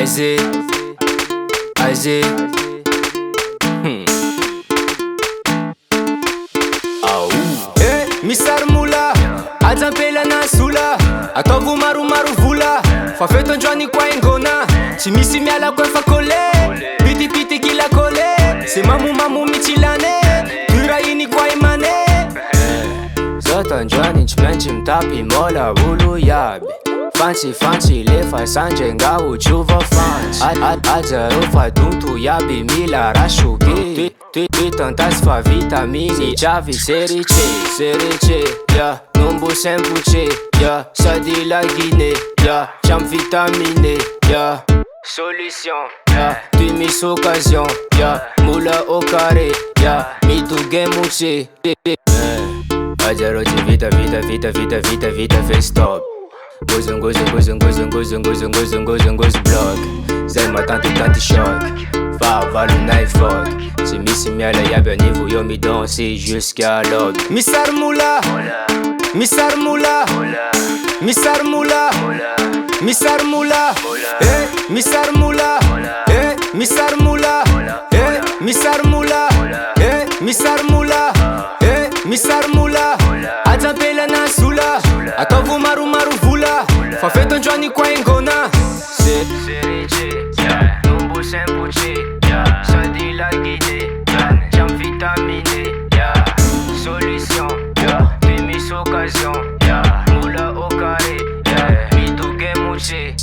Aizé, aizé. Misary mola, ajampelana sola. Ataovo maromaro vola, fa feto androany koa ingona. Tsy misy miala koa fa kole, pitipitiky la kole. Se mamomamo mitsilane, tura iny koa imane. Zata androany tsy maintsy mitapy mola olo iaby. Fancy lefa sandry nga uchuva fancy. Ajaro fa duntu iaby mila rashuke. Tantas fa vitamini chavi serice yeah. Numbu sempuce yeah. Sadi la Guinée yeah. Cham vitamine yeah. Solution yeah. Tu mis occasion yeah. Moula au carré yeah. Mi tu gemuche Ajaro ti vita fais stop. Gozo block. Zay matanty choc. Va le night fuck. C'est misy miala iaby anivo yo mi danser jusqu'à l'aube. Misary mola, misary mola, misary mola, misary mola, eh, misary mola, eh, misary mola, eh, misary mola, eh, misary mola, eh, misary mola. Ajampelana sola, ataovo maromaro vola. Fa feto androany koa ingona. Serice, yeah. Numbu sempuce, yeah. Sadi la Guinée, yeah. Cham vitamine, yeah. Solution, yeah. Tu mis occasion, yeah. Moula au carré, yeah. Mi tu gemuche.